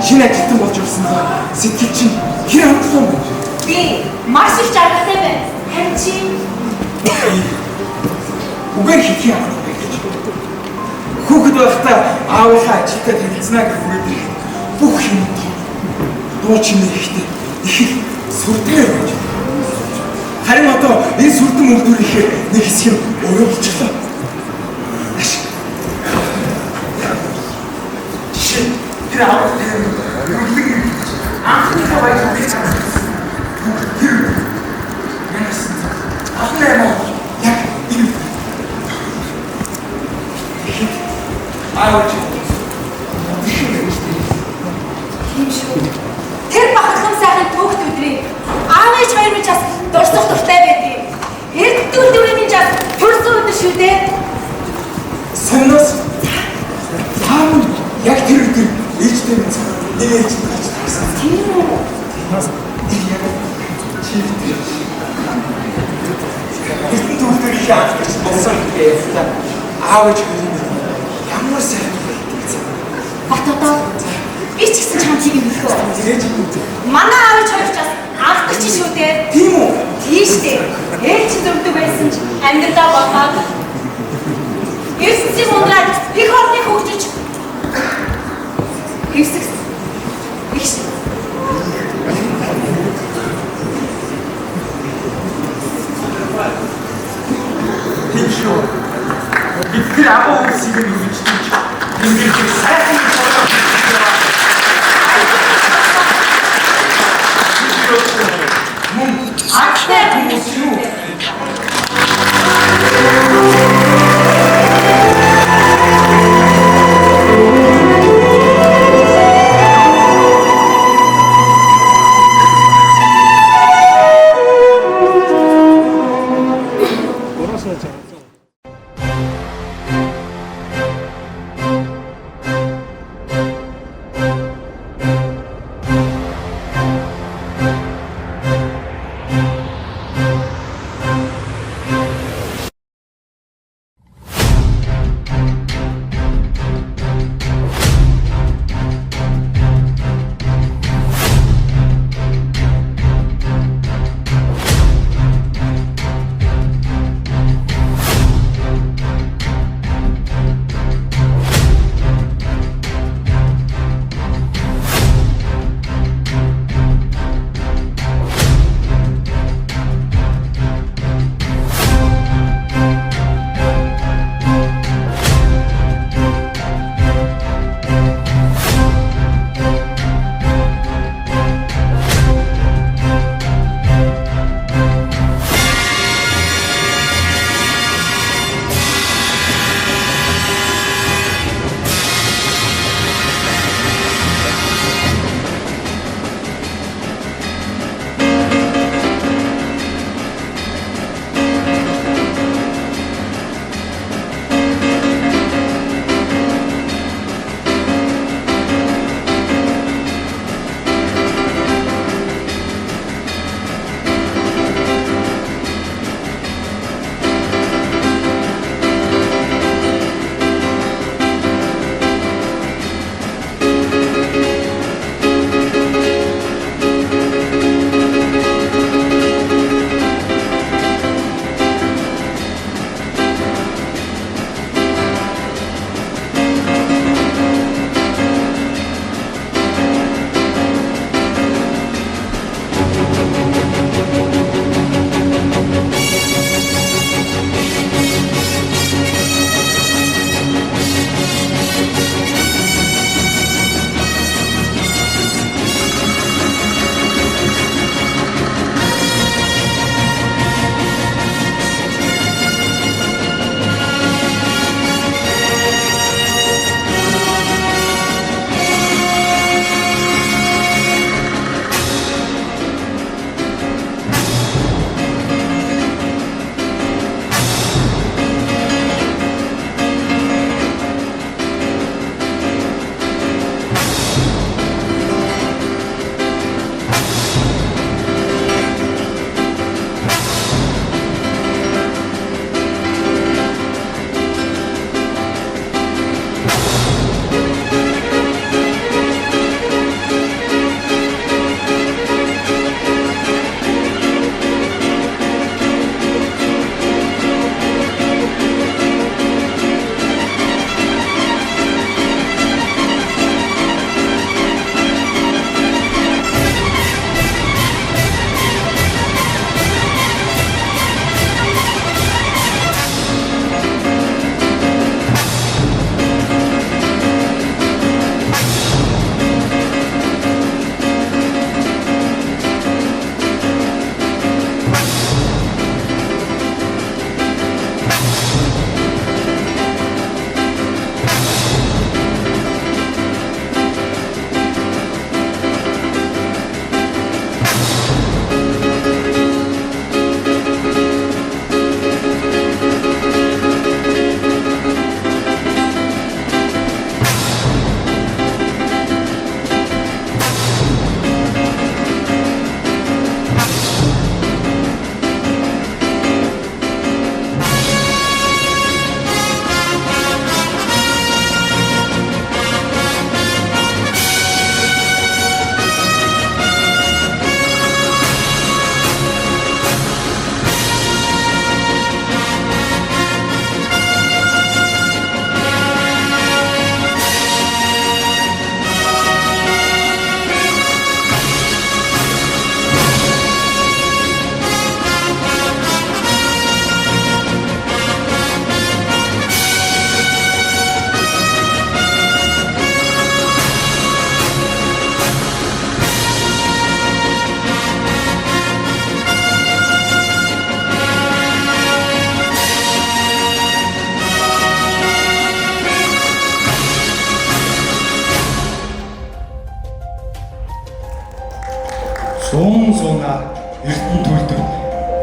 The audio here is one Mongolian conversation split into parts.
шинэ ажилтан болж ирсэн сэтгэл чинь хэр хандлаа юм бэ? Би маш их жаргалтай байна. Харин чи үгээр хийх юм байна гэж. Хүүхэд байхдаа аавынхаа ажилтай танилцнаа гэж хүрээд бүх юм дуу чимээ ихтэй их их сүрдгээр байж. Харин одоо энэ сүрдэн өвдөр ихээр нэг хэсэг нь өөрөө болчихлоо. Жишээ тэр аав анхны хавайг тэр бахархам сайхан түүхт өдрийг аав ээж хоёр минь бас дурсах дуртай байдгийг. Эрдэнэ дөрөвний жас төрсөн өдөр шүү дээ. Санаас таам яг тэр өдөр ээжтэй минь нэг ээж байж таарсан. Тийм үү? Яг чи эрдэнэ дөрөвний яах болсон гэж аав ээж ямар сайн бат одоо би ч гэсэн чамд хийх юм хөө. тэгэж Манай аав ээж хоёр ч бас авдаг чи шүү дээ. тийм үү? Тийш дээ. Ээж чи зөрдөг байсан ч амьдралаа болоод Ерсийн ундраад их орны хөгжиж хэвсэг их тийм шүү. Бид аав ээжийг нь үгчдэж ингэж сайхан Ахтай хүмүүс юу?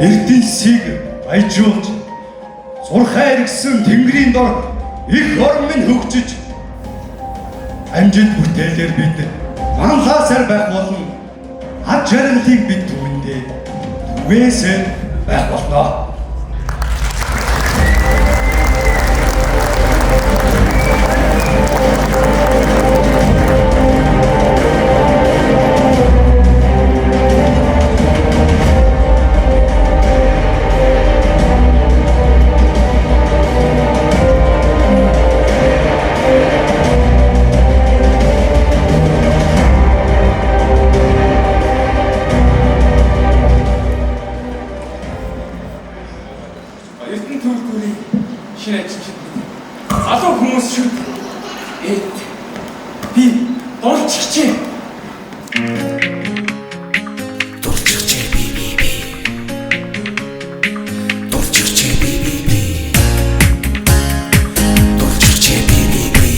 Эрдэнсийг баяжуулж сурхай иргсэн Тэнгэрийн дор их орн минь хөгжиж амжилт бүтээлээр бид манлайсаар байх болон ад жаргалыг бид түүндээ түгээсээр байх болно. Эрдэнэ төрөлхүүрийн шинэ ажилчид залуу хүмүүс шүү. Би дурчихжээ. Дурчихжээ би. Дурчихжээ би. Дурчихжээ би.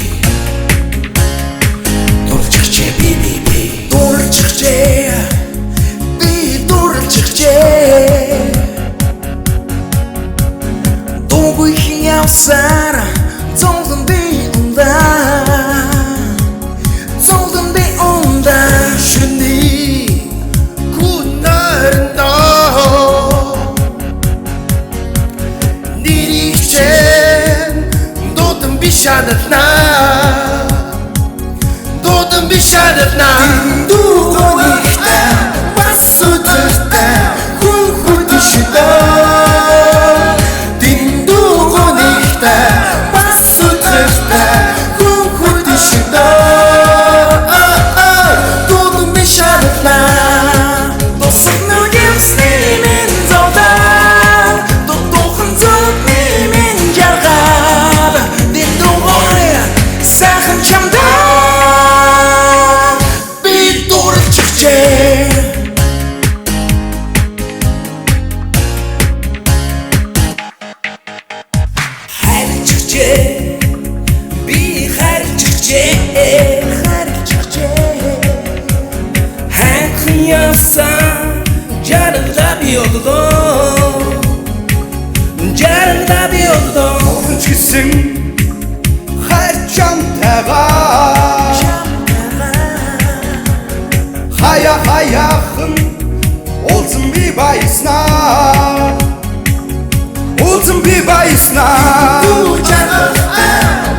Дурчихжээ би. Дурчихжээ. Би дурчихжээ. Дуугүй хин явсаар зовлон би ундаа шүний күнэрнөө нэрийчэн дуудан би шанатлаа дуугонихтаа бас өдөртөө хүн хөдөшдөө би харчихжээ хайхан явсан жаргалаа би олдоо Ч гэсэн хайр чамтайгаа хаяахан уулзсан би баяснаа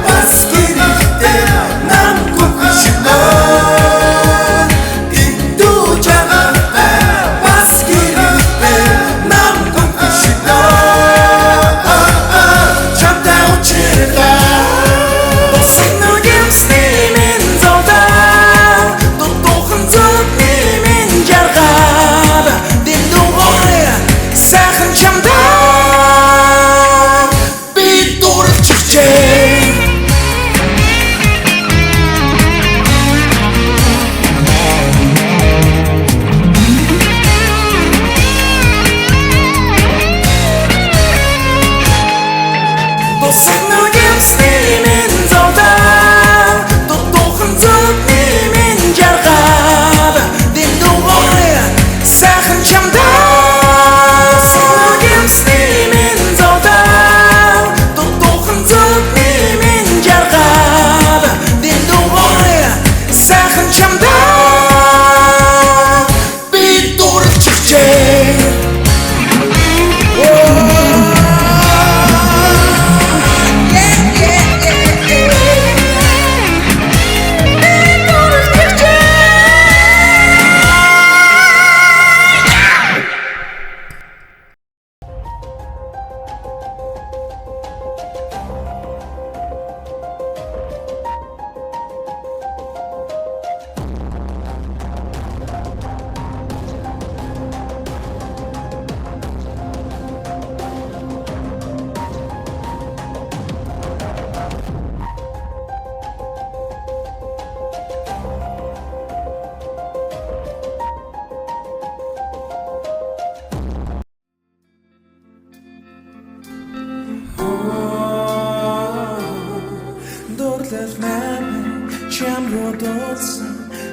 бас гэрэлтэй нам гүшнөө бас гэрэлтэй нам гүшнөө чамтай учирлаа босгоно ямсны мен зовдоо дутуухан зүгний мен жаргал дэндугой сайхан чамтай би дурчихжээ.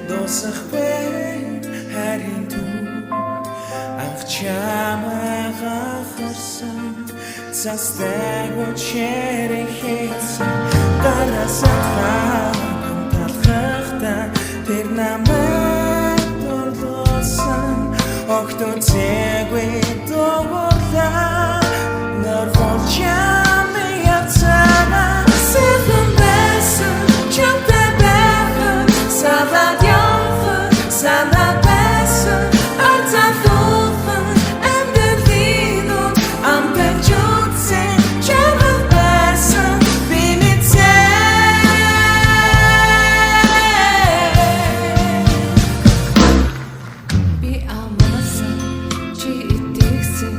Досах бэ харин түр анх чамаа Застайгүй чирээсэн дарасаа талхахта тэр намайг дурлуулсан огтон цэгүй дууглаа нөрвөл чамы ятсана сэхэн байсан чамтай байхад салаад явах салаад байсан арцаалуухан амьдлидон амтачуутсэн чамд байсан би амасан чи итгэсэн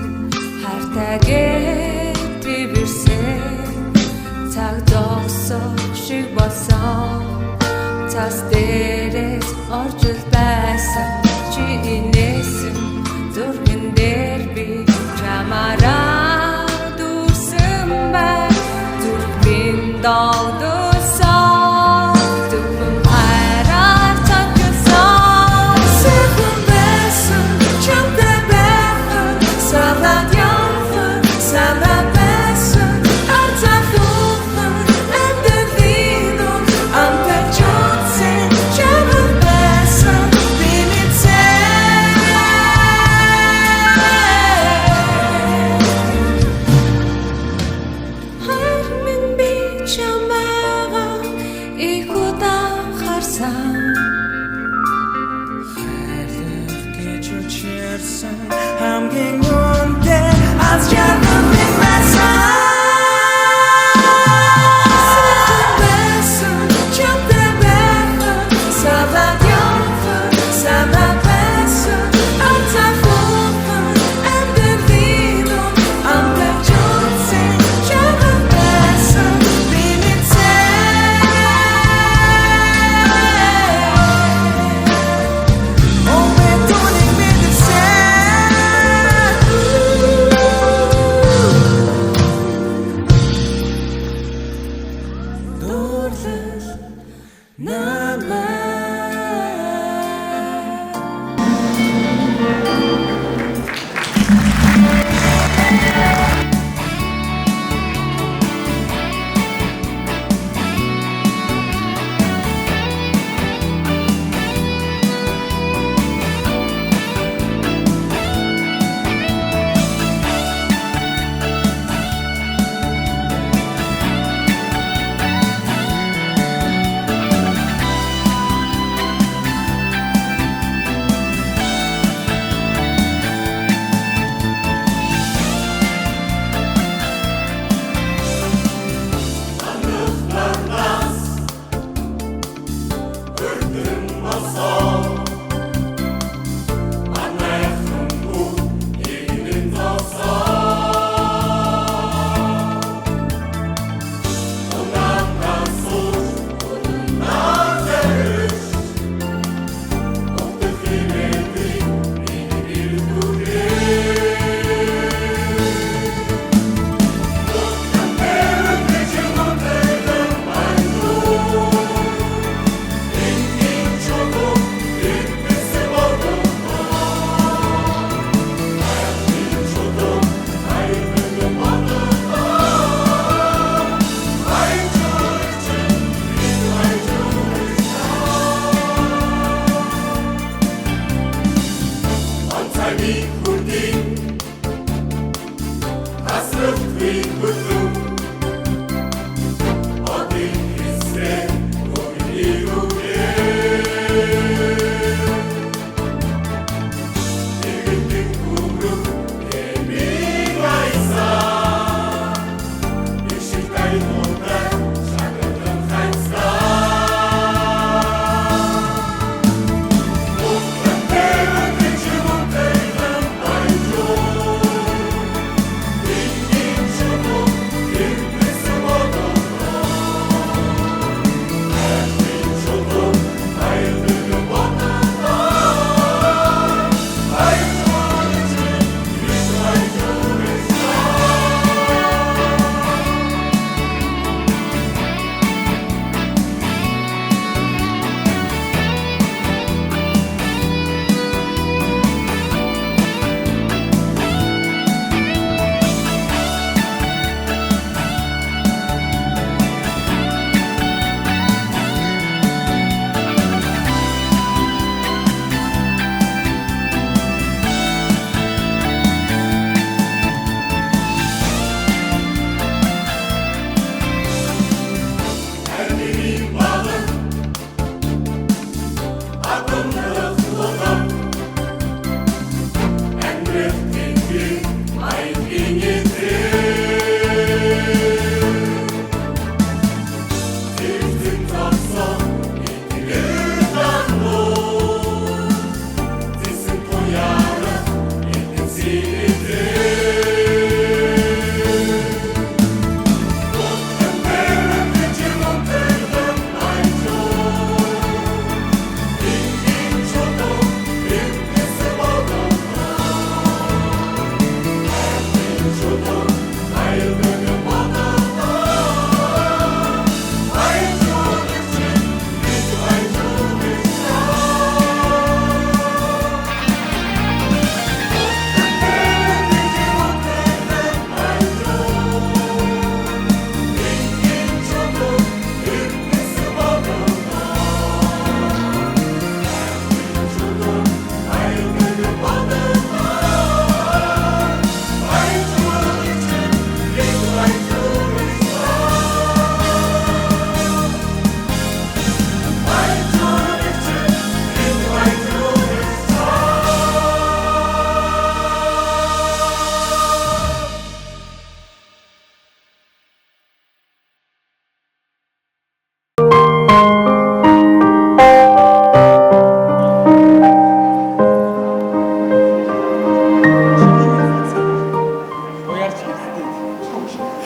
хартагээ бивэрсэн цаг зогсох шиг болсон цас дээрээс оржил байсан чи инээсэн зурган дээр би чамаараа дүүрсэн бай зүрхбин догдсон зүрхэн хараар цогцсон сэхэн байсан чамтай байхад салаад явах салаад байсан арцаалуухан амьдлидон амтачуутсэн чамд байсан би хармин би чамайга их удаан харсан хайрлах гэж учирсан хамгийн үнэтэй аз жаргал минь байсан сэхэн байсан чамтай байхад салаад явах салаад байсан арцаалуухан амьдлидон амтачуутсэн чамд байсан би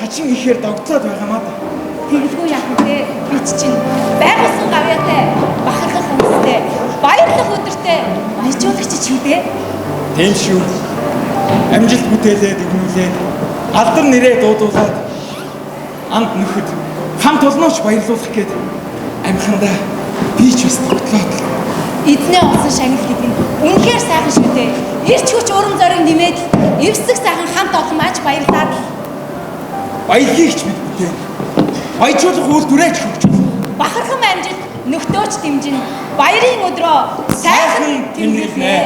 Хачин ихээр догтлоод байгаамаа да. Тэгэлгүй яах вэ? Би чинь байгуулсан гавьяатай, бахархах хүмүүстэй, баярлах өдөртэй баяжуулагч чимдээ. Тийм шүү. Амжилт бүтээлээд өгнүүлээд алдар нэрээ дуудуулаад амт нөхөд хамт олнооч баярлуулах гээд амхандаа би ч бас догтлоод. Эднээ олсон шагнал гэдэг нь үнэхээр сайхан шүү дээ. Ирч хүч урам зориг нэмээд эвсэг сайхан хамт олон маач баярлаад Баялагийг ч бид бүтээн. Баяжуулах үйлдвэрээ ч хөгжүүл. бахархам амжилт нөхдөөч дэмжин баярын өдрөө сайхан тэмдэглэнэ.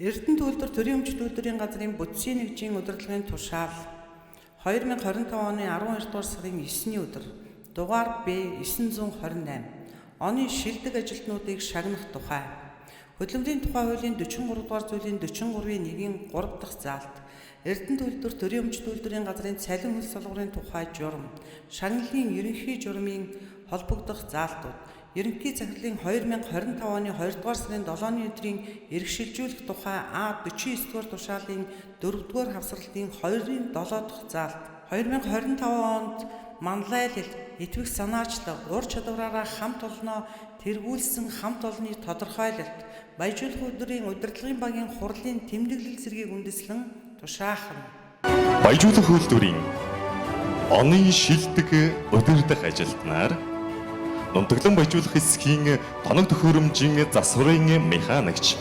Эрдэнэт үйлдвэр төрийн өмчт үйлдвэрийн газрын бүтцийн нэгжийн удирдлагын тушаал 2025 оны 12 дугаар сарын 9-ний өдөр дугаар Б 928 оны шилдэг ажилтнуудыг шагнах тухай хөдөлмөрийн тухай хуулийн 43 дугаар зүйлийн 43-ийн 1-ийн 3 дахь заалт Эрдэнэт үйлдвэр төрийн өмчт үйлдвэрийн газрын цалин хөл солгорын тухай журам шагналын ерөнхий журмын холбогдох заалтууд Ерөнхий захирлын 2025 оны 2 дугаар сарын 7-ны өдрийн эрхшилжүүлэх тухай А49 дугаар тушаалын 4 дугаар хавсралтын 2-ын 7 дахь заалт 2025 онд манлайлал, итгэх санаачлаг, ур чадвараараа хамт олноо тэргүүлсэн хамт олонны тодорхойлолт, баяжуулах өдрийн удирдлагын багийн хурлын тэмдэглэл зэргийг үндэслэн тушаахна. Баяжуулах үйлдвэрийн оны шилдэг удирдах ажилтнаар Нунтаглан баяжуулах хэсгийн тоног төхөөрөмжийн засварын механикч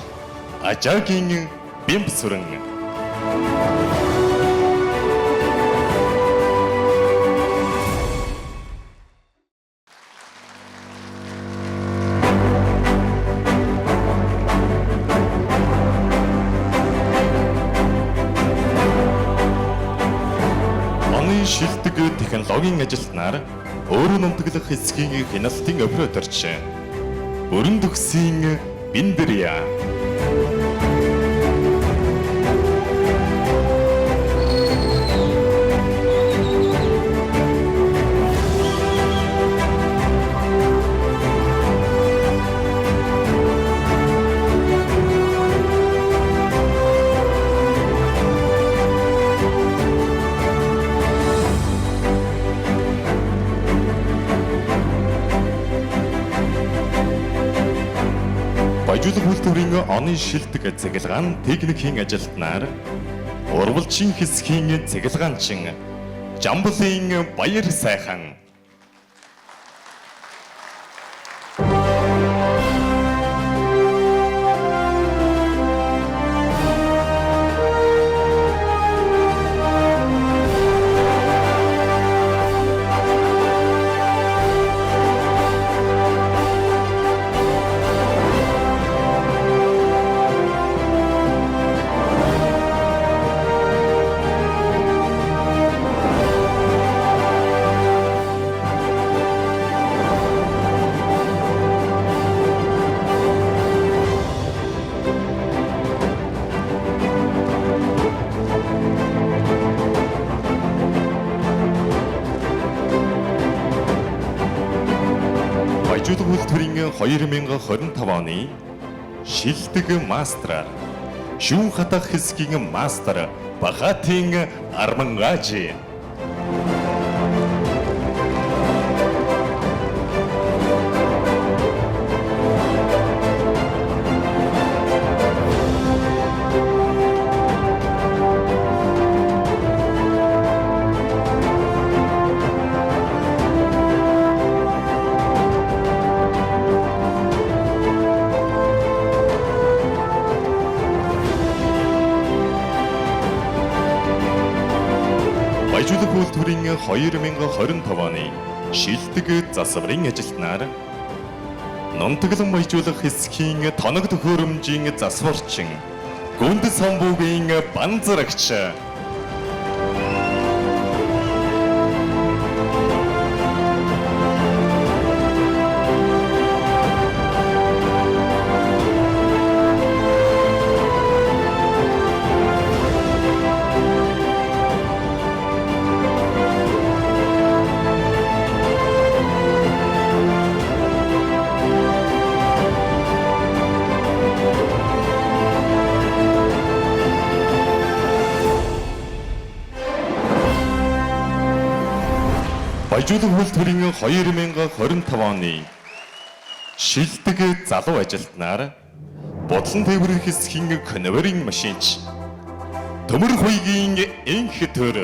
Ажаагийн Бямбсүрэн шилдэг технологийн ажилтнаар өөрөө нутаглах хэсгийн хяналтын операторч бүрэн төгсийн Биндэрья. Баяжуулах үйлдвэрийн оны шилдэг цахилгаан техникийн ажилтнаар урвалжийн хэсгийн цахилгаанчин Жамбулын Баяр сайхан. Баяжуулах үйлдвэрийн 2025 оны шилдэг мастраар шүүн хатах хэсгийн мастер Бахатын Армангажи. Баяжуулах үйлдвэрийн 2025 оны шилдэг засварын ажилтнаар нунтаглан баяжуулах хэсгийн тоног төхөөрөмжийн засварчин Гүнд самбуугийн банзарагч Баяжуулах үйлдвэрийн 2025 оны шилдэг залуу ажилтнаар бодлон тээврийн хэсгийн конвейерийн машинч Төмөр хуйгийн энх төр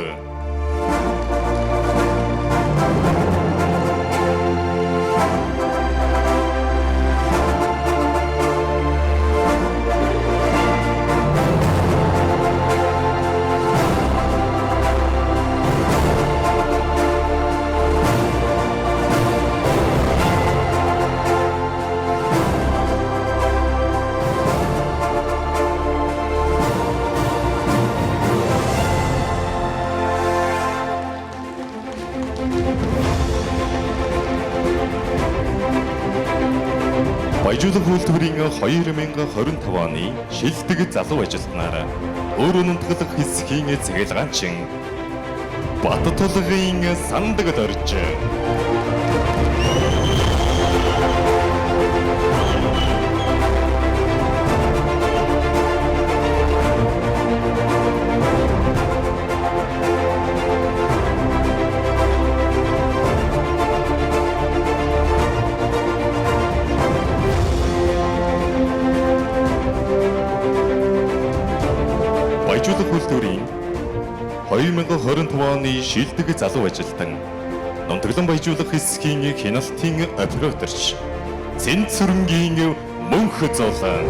Баяжуулах үйлдвэрийн 2025 оны шилдэг залуу ажилтнаар өөрөө нутаглах хэсгийн цахилгаанчин Баттулгын Сандагд орж Баяжуулах үйлдвэрийн 2025 оны шилдэг залуу ажилтан нунтаглан баяжуулах хэсгийн хяналтын операторч Цэнцүрэнгийн мөнх зулаа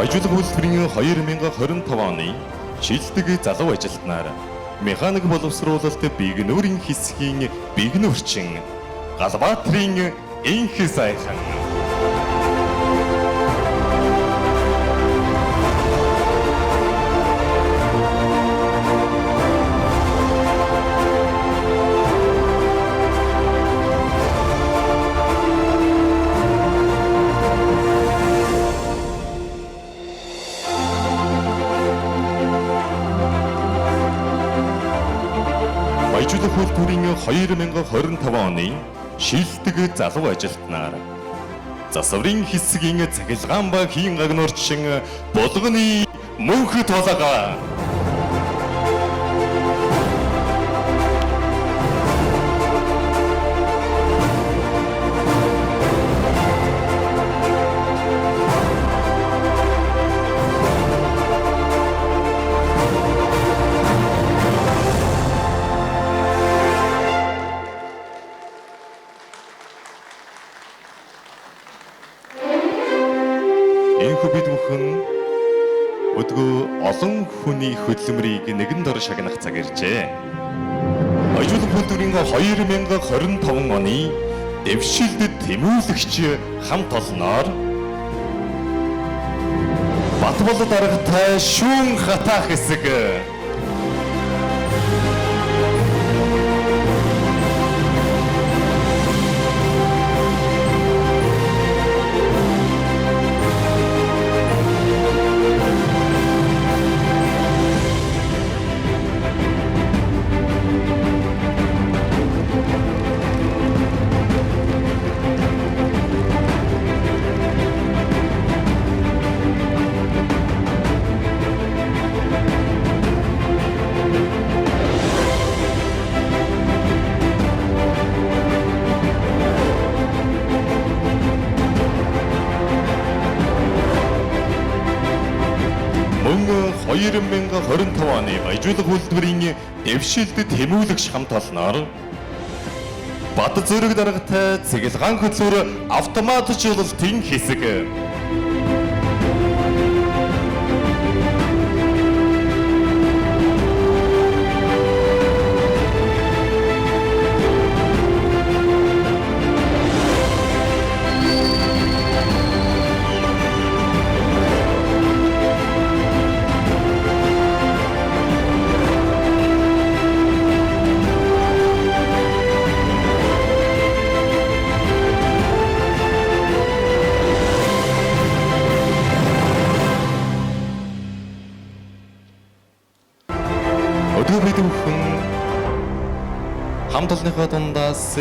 Баяжуулах үйлдвэрийн 2025 оны шилдэг залуу ажилтнаар механик боловсруулалт бигнүүрийн хэсгийн бигнүүрчин Галбаатрын энх сайхан. Баяжуулах үйлдвэрийн 2025 оны шилдэг залуу ажилтнаар засварын хэсгийн цахилгаан ба хийн гагнуурчин булганы мөнх толгой. Энэхүү бид бүхэн өдгөө олон хүний хөдөлмөрийг нэгэн дор шагнах цаг иржээ. Баяжуулах үйлдвэрийн 2025 оны дэвшилтэд тэмүүлэгч хамт олноор Батбол даргатай шүүн хатаа хэсэг мөн 2025 оны баяжуулах үйлдвэрийн дэвшилтэд тэмүүлэгч хамт олноор Бат зүрэг даргатай цэглэгаан хөдлөөр автоматжуулалтын хэсэг. Өдөр бид бүхэн хамт олонныхоо дундаас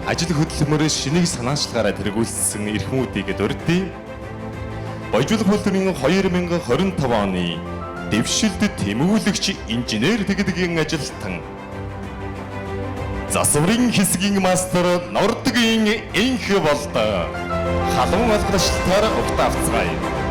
ажил хөдөлмөрөөр шинийг санаачлагаараа тэргүүлсэн эрхмүүдийг дурдъя. Баяжуулах үйлдвэрийн 2025 оны дэвшилтэд тэмүүлэгч инженер тэгдэгийн ажилтан засварын хэсгийн мастер Нордгийн энх болдоо. Халуун алгачлалтаар огт авцгаая.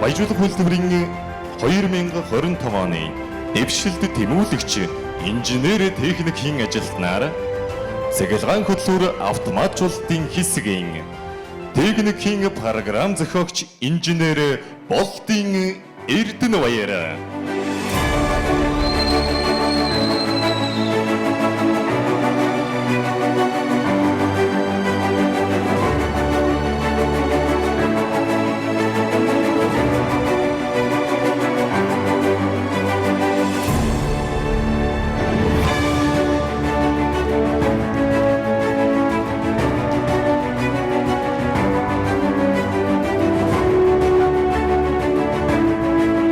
Баяжуулах үйлдвэрийн 2025 оны дэвшилтэд тэмүүлэгч инженер техникийн ажилтнаар цэглэгаан хөдлөөр автоматжуулалтын хэсгийн техникийн програм зохиогч инженер Болтын Эрдэнэ баяр.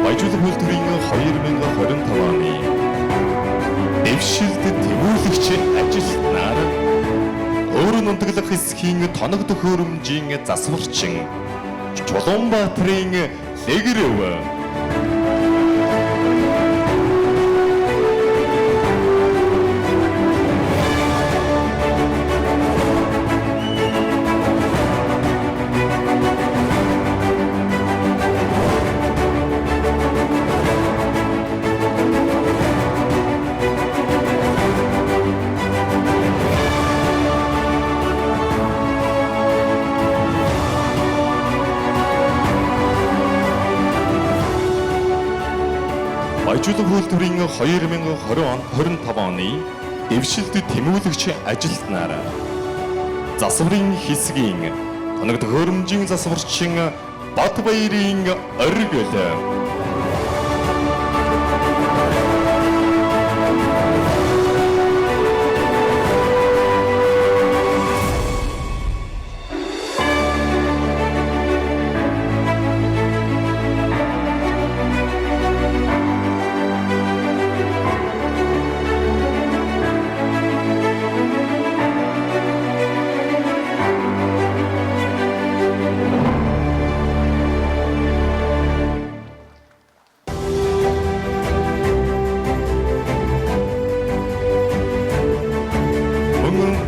Баяжуулах үйлдвэрийн 2025 оны дэвшилтэд тэмүүлэгч ажилтнаар өөрийн унтаглах хэсгийн тоног төхөөрөмжийн засварчин Чулуунбаатрын Лэгрэв Баяжуулах үйлдвэрийн 2020 он 25 оны дэвшилт тэмүүлэгч ажилтнаар засварын хэсгийн тоног төхөөрөмжийн засварчин Батбаярын оргил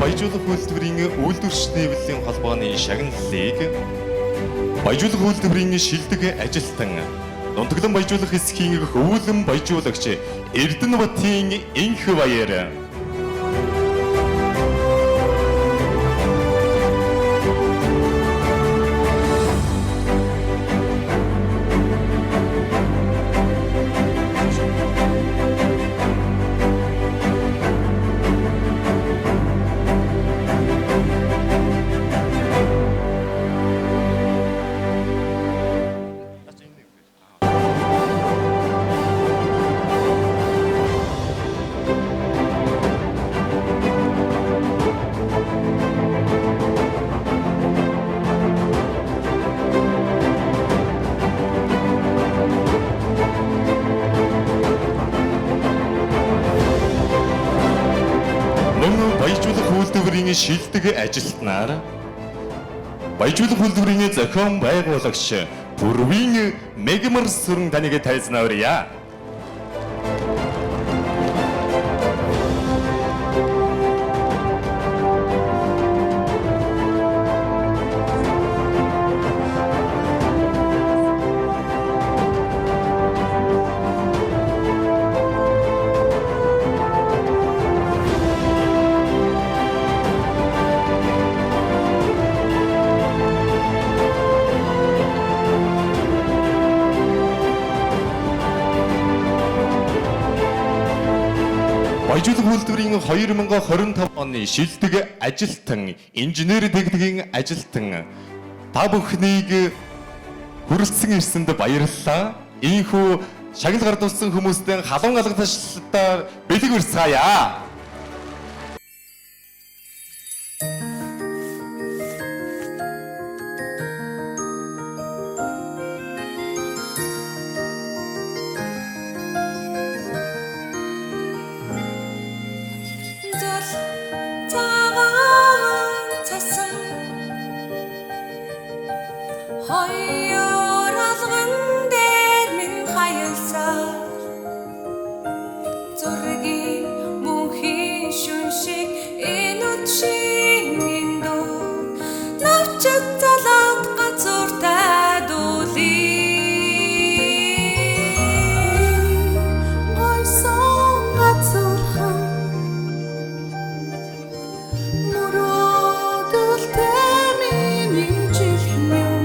Баяжуулах үйлдвэрийн үйлдвэрчдийн нэвлэлийн холбооны шагналыг баяжуулах үйлдвэрийн шилдэг ажилтан Нунтаглан баяжуулах хэсгийн хөвүүлэн баяжуулагч Эрдэнэбатын Энх баяр баяжуулах үйлдвэрийн шилдэг ажилтнаар баяжуулах үйлдвэрийн зохион байгуулагч Бүрвийн Мегмар сүрэн таныг тайлзнаварья. Баяжуулах үйлдвэрийн 2025 оны шилдэг ажилтан, инженер техникийн ажилтан та бүхнийг хүрэлцэн ирсэнд баярлалаа. Ийхүү шагнал гардуулсан хүмүүстээ халуун алга ташлалтаар бэлэг урьсгаая. Хоёр алган дээр минь хаялсаар зургийн мөнхийн шүн шиг энэ үдшийн эндүү навчад залаад газууртай дуулii гойсон газуурхан мөрөөдөлтэй миний жилхэн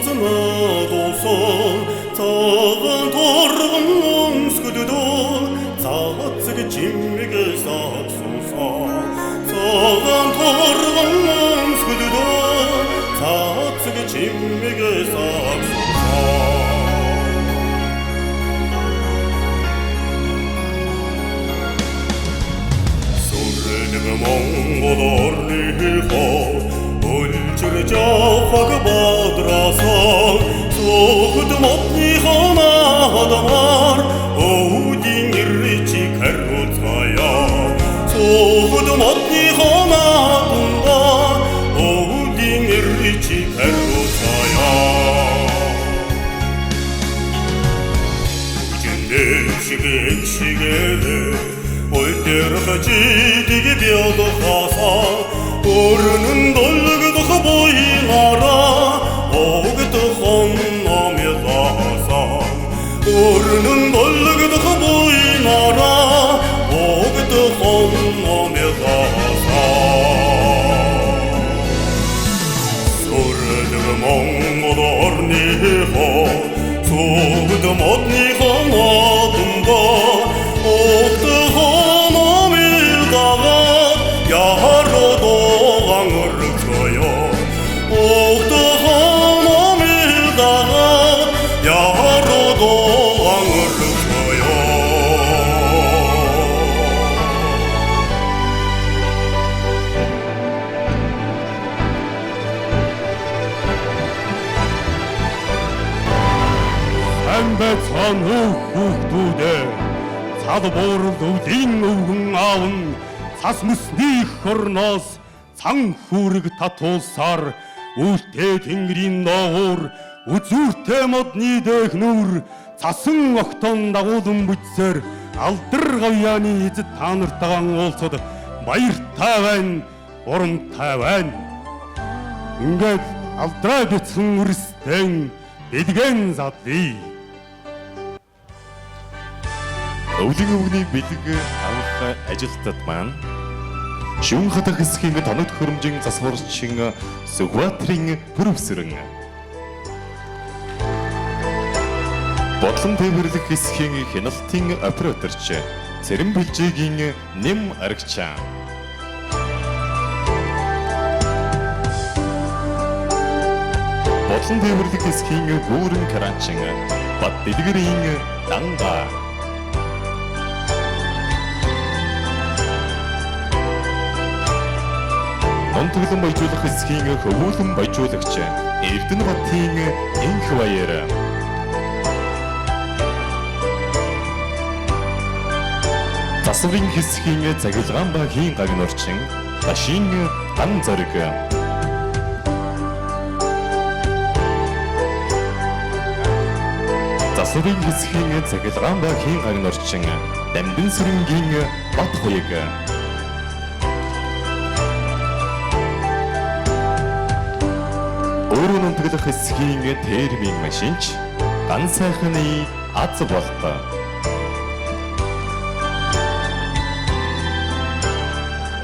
도선 작은 돌은 몽스그도 자ጽ게 진미게 삭소사 작은 돌은 몽스그도 자ጽ게 진미게 삭소사 소리는 몽고돌리호 울줄 저화가 바드라서 소그도 못니 하나다말 오딘 일리치 가로차야 소그도 못니 하나동가 오딘 일리치 가로차야 우진내 시계를 올 때로 같이 되게 벼도 가사 오르는 돌그도 보이나라 오그도 혼놈에 가사 오르는 돌그도 보이나라 오그도 혼놈에 가사 소르드 몽고도 얼니호 소그도 못니호 나둔가 옥도 혼놈에다가 야로도 옥도 하나밀다가 야로도 왕을 쳐요 삼백산 흑두대 사도 모르도 딩우흥 아운 사스무스니 허르나스 상후르그 타토사르 울테 댕그린 너울 우주르테 модны дэхнүр цасан огтон дагуулан бүтсээр алдаргавьяаны эзэд та нартайгаан уулзаад баяртай байна, урамтай байна. Ингээд алдраа битсэн үрстэн бэлгэн задъя. Өвлийн өвгний бэлэг авах ажилтнууд маань шүүн хатах хэсгийн тоног хөрөмжийн засварчин Сүхбаатарын профессорын бодлон тээвэрлэх хэсгийн хяналтын операторч Цэрэн Бэлжээгийн нэм аригчаа бодлон тээвэрлэх хэсгийн гүүрэн каранчин Бат Дэлгэрийн Данга Монтөглөн баяжуулах хэсгийн хөвүүлэн баяжуулагч Эрдэнэбатын энх баяр засварын хэсгийн цагилгаан багийн гагнуурчин Башин дан зориг засварын хэсгийн цагилгаан багийн гагнуурчин Дамдын сүрэнгийн Бат хуяг өөрөөр нутаглах хэсгийн термийн машинч дан сайхны аз болтой.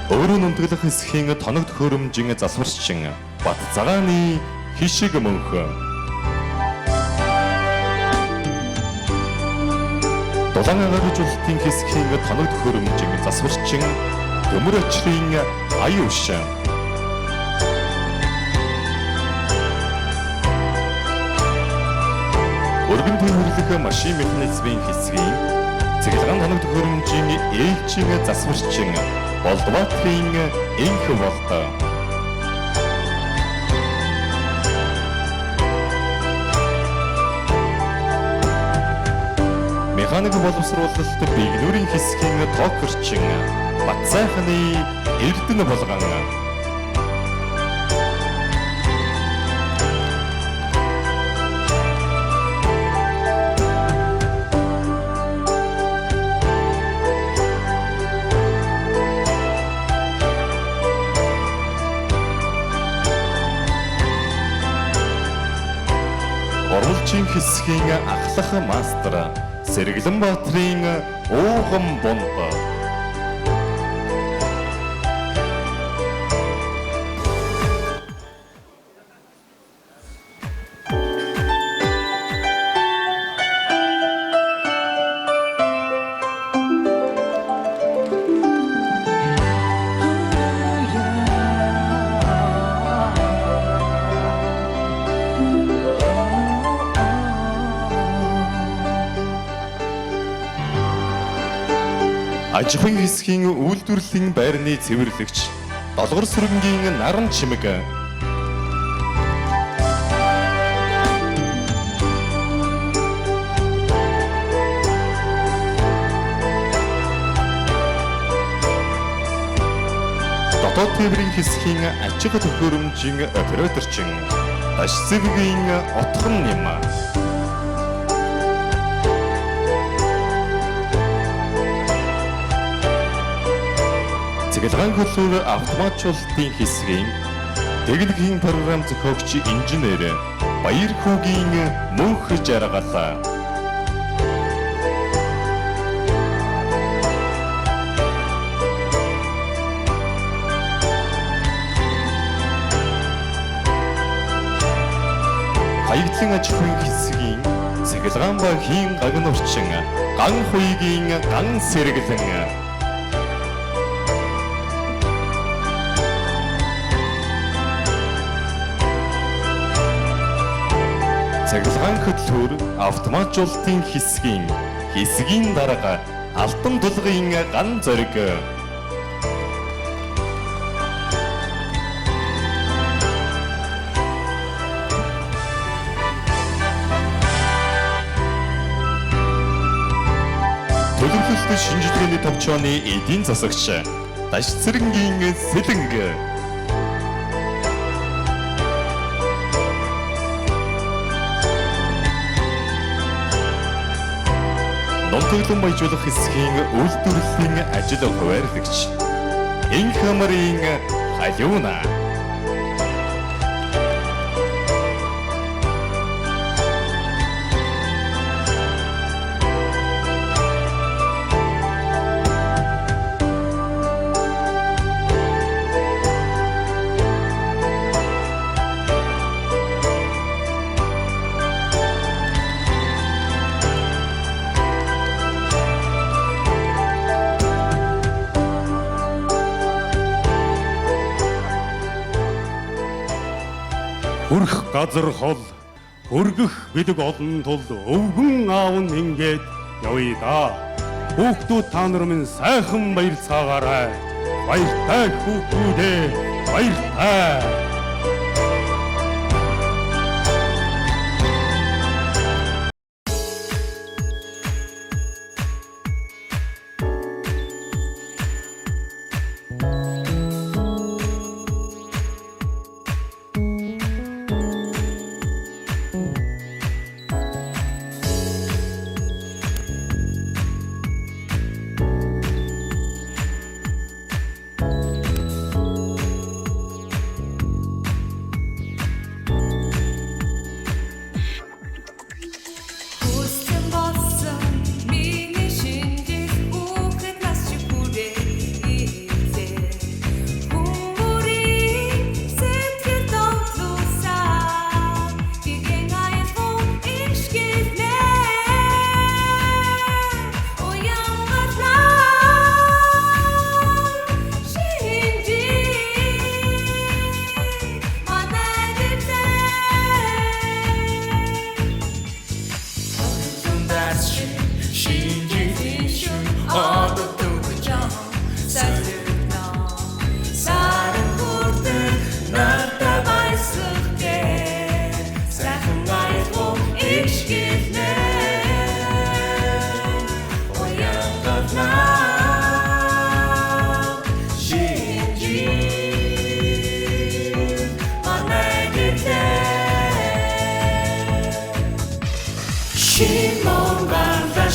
Өөрөөр нутаглах хэсгийн тоног хөрөмжийн засварчин Бат цагааны хишиг мөнх. Дулаан агаарлуулалтын хэсгийн тоног хөрөмжийн засварчин Төмөр очрын аюуш. Өргөн тээвэрлэх машин механизмын хэсгийн цэглэгаан тоног хөрөмжийн ээлжийн засварчин Болдбатрын энх болтой. Механик боловсруулалт бигнүүрийн хэсгийн токерчин Бат сайхны Эрдэнэ болгон Орволчин хэсгийн ахлах мастер Сэргэлэнбаатрын ууган бонд. аж ахуйн хэсгийн үйлдвэрлэлийн байрны цэвэрлэгч Долгор сүрэнгийн наран чимэг дотоод тээврийн хэсгийн аж ахуй төхөөрөмжийн операторчин Даш цэвгийн отхон юм. Цэглэгаан хөлөөр автоматжуулалтын хэсгийн техникийн програм зохиогч инженер Баяр хүүгийн мөнх жаргал. Хаягдлын аж ахуйн хэсгийн цэглэгаан ба хийн гагнуурчин ган хуйгийн ган сэргэлэн цэглэгаан хөтлөөр автоматжуулалтын хэсгийн дарга алтан дулгын ган зориг төлөвлөлт шинжилгээний товчооны эдийн засагч Даш цэрэнгийн сэлэнг Нонтоглон баяжуулах хэсгийн үйлдвэрлэлийн ажил хуваарлagч Инх хамрын халиуна Хүрх газар хол хөргөх бэлэг олон тул өвгөн аав нь ингээд явъя да. Хүүхдүүд та нар минь сайхан баярцаагаарай. Баяртай хүүхдүүдээ баяртай.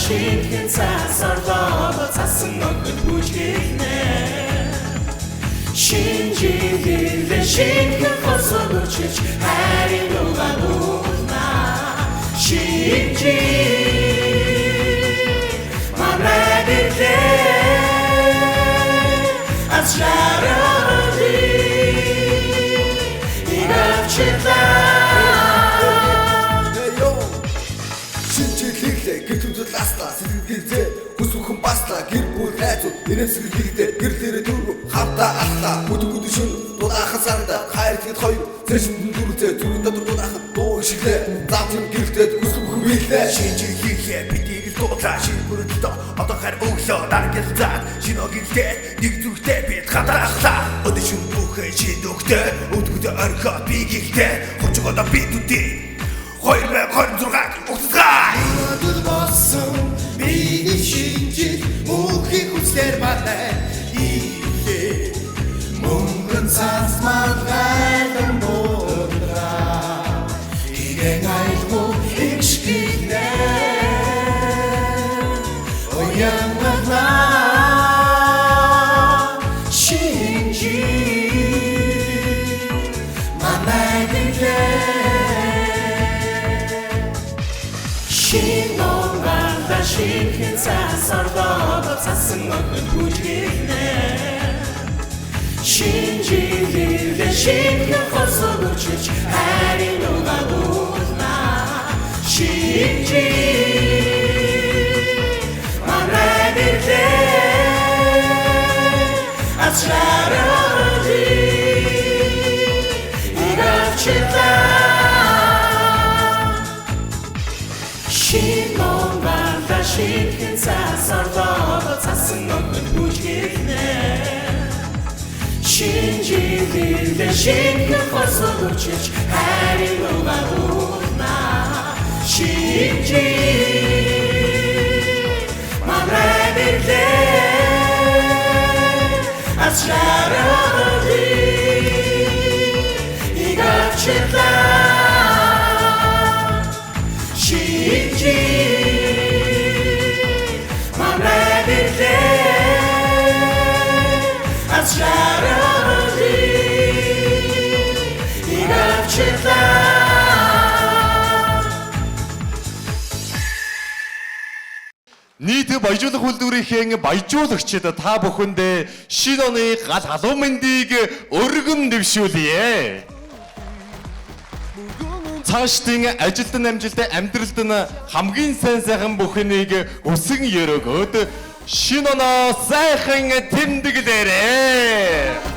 Шинхэн цасарлоо цасан өгөд бүжгэлнэ Шинжилээ шинхэн хосол өчөж хайрын угаан уулна Шинжи манайдээ Ачарали Игавчитлаа Ласта сэлгэлзээ хүсвхэн баста гэр бүл хайцууд нэрсгэлдэгдээ гэрлэрэ дөрөв хавта алта бүдгүд шүн дулаахан сарда хайр тэгэд хоёр зэшин дүрзээ зүрэн дотор дулаахан дуу ишглээ завтын гэрэлтэд хүсвхэн билээ шинжиг хийхээ бидийг дуудлаа шилбүрэлдөө одоо хар өглөө даргалзаад шиногилтэй нэг зүрхтэй бид хатаахлаа өдөшин бүхэ шидөгтэй өдгөдө орхоо бигилтэй хочгодо бидүди 2026 уцгаа Өдөр болсон миний шинжил мөнхийн хүслэр байна Илээ мөнгөн цаас маргайлан буудраа Игэн айлгуу икшгийнэ Оян махнаа шинжил Манай гэлээ Шинонгарда шинхэн цасардоод цасан өгөн бүжгэрнэ Шинжилэрдэ шинхэн хосог өчөж хайрын угаагуулна Шинжил манай бирлээ Ачрааради Игавчилаа Шинонгарда шинхэн цасардоод цасан өгөн бүжгэрнэ Шинжилэрдэ шинхэн хосог өчөж хайрын угаагуулна Шинжил манай бирлээ Ачрааради Игавчилаа манай бирлээ Ачрааради Игавчилаа Нийт баяжуулах үйлдвэрийн баяжуулагчид та бүхэндээ шинэ оны гал халуун мэндийг өргөн дэвшүүлье. Цаашдын ажилтан амжилттай амьдралд нь хамгийн сайн бүхнийг өсөн өрөөгөөд шинэ оноо сайхан тэмдэглээрэй.